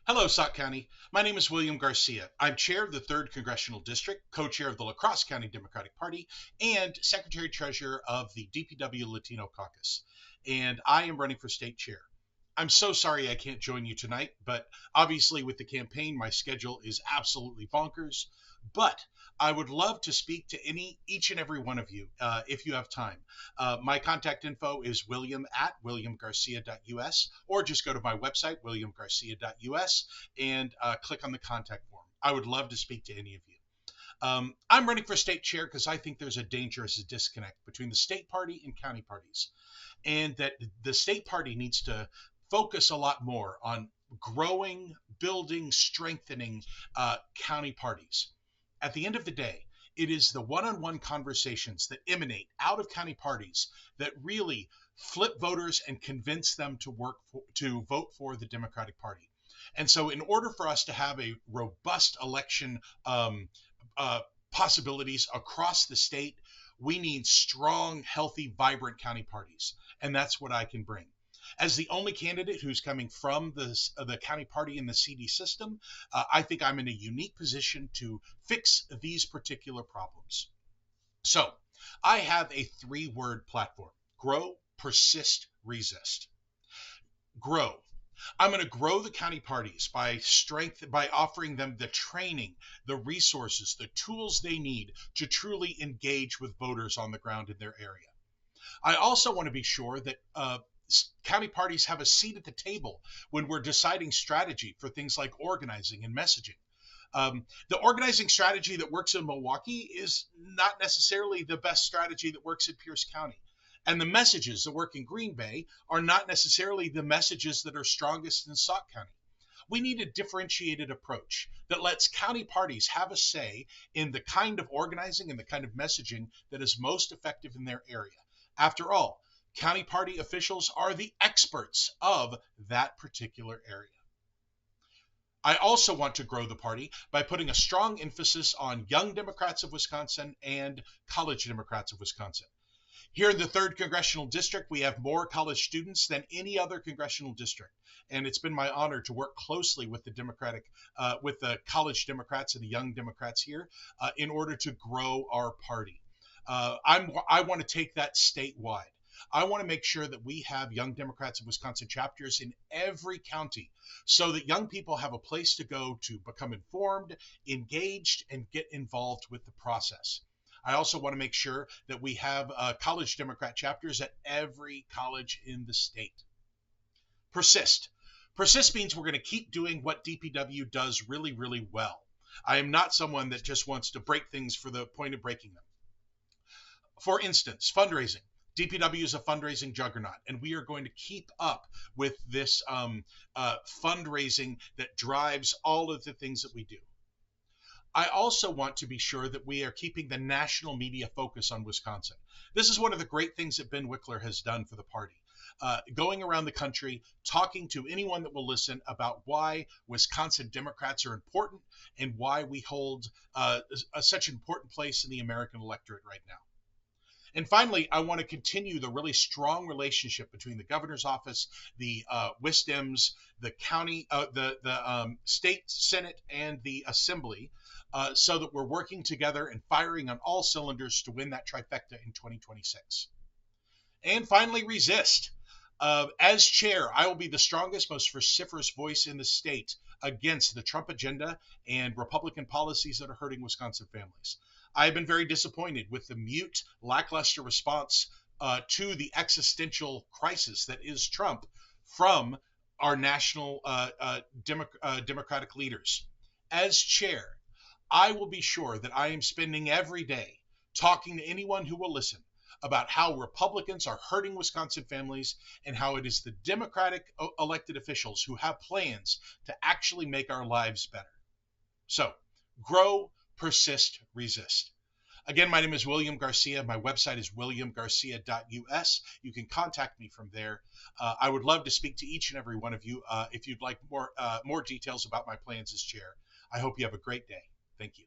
Hello, Sauk County. My name is William Garcia. I'm chair of the 3rd Congressional District, co-chair of the La Crosse County Democratic Party, and secretary-treasurer of the DPW Latino Caucus. And I am running for state chair. I'm so sorry I can't join you tonight, but obviously with the campaign, my schedule is absolutely bonkers. But I would love to speak to each and every one of you if you have time. My contact info is william@williamgarcia.us, or just go to my website, williamgarcia.us, and click on the contact form. I would love to speak to any of you. I'm running for state chair because I think there's a dangerous disconnect between the state party and county parties, and that the state party needs to focus a lot more on growing, building, strengthening county parties. At the end of the day, it is the one-on-one conversations that emanate out of county parties that really flip voters and convince them to vote for the Democratic Party. And so, in order for us to have a robust election uh, possibilities across the state, we need strong, healthy, vibrant county parties, and that's what I can bring. As the only candidate who's coming from the county party in the CD system, I think I'm in a unique position to fix these particular problems. So I have a 3-word platform: grow, persist, resist. Grow. I'm going to grow the county parties by offering them the training, the resources, the tools they need to truly engage with voters on the ground in their area. I also want to be sure that county parties have a seat at the table when we're deciding strategy for things like organizing and messaging. The organizing strategy that works in Milwaukee is not necessarily the best strategy that works in Pierce County. And the messages that work in Green Bay are not necessarily the messages that are strongest in Sauk County. We need a differentiated approach that lets county parties have a say in the kind of organizing and the kind of messaging that is most effective in their area. After all, county party officials are the experts of that particular area. I also want to grow the party by putting a strong emphasis on young Democrats of Wisconsin and college Democrats of Wisconsin. Here in the 3rd Congressional District, we have more college students than any other congressional district. And it's been my honor to work closely with with the college Democrats and the young Democrats here in order to grow our party. I want to take that statewide. I want to make sure that we have Young Democrats of Wisconsin chapters in every county so that young people have a place to go to become informed, engaged, and get involved with the process. I also want to make sure that we have college Democrat chapters at every college in the state. Persist. Persist means we're going to keep doing what DPW does really, really well. I am not someone that just wants to break things for the point of breaking them. For instance, fundraising. DPW is a fundraising juggernaut, and we are going to keep up with this fundraising that drives all of the things that we do. I also want to be sure that we are keeping the national media focus on Wisconsin. This is one of the great things that Ben Wickler has done for the party. Going around the country, talking to anyone that will listen about why Wisconsin Democrats are important and why we hold such an important place in the American electorate right now. And finally, I want to continue the really strong relationship between the governor's office, the WISDEMs, the county, the state senate, and the assembly, so that we're working together and firing on all cylinders to win that trifecta in 2026. And finally, resist. As chair, I will be the strongest, most vociferous voice in the state against the Trump agenda and Republican policies that are hurting Wisconsin families. I have been very disappointed with the mute, lackluster response to the existential crisis that is Trump from our national Democratic leaders. As chair, I will be sure that I am spending every day talking to anyone who will listen about how Republicans are hurting Wisconsin families and how it is the Democratic elected officials who have plans to actually make our lives better. So, grow, persist, resist. Again, my name is William Garcia. My website is williamgarcia.us. You can contact me from there. I would love to speak to each and every one of you if you'd like more details about my plans as chair. I hope you have a great day. Thank you.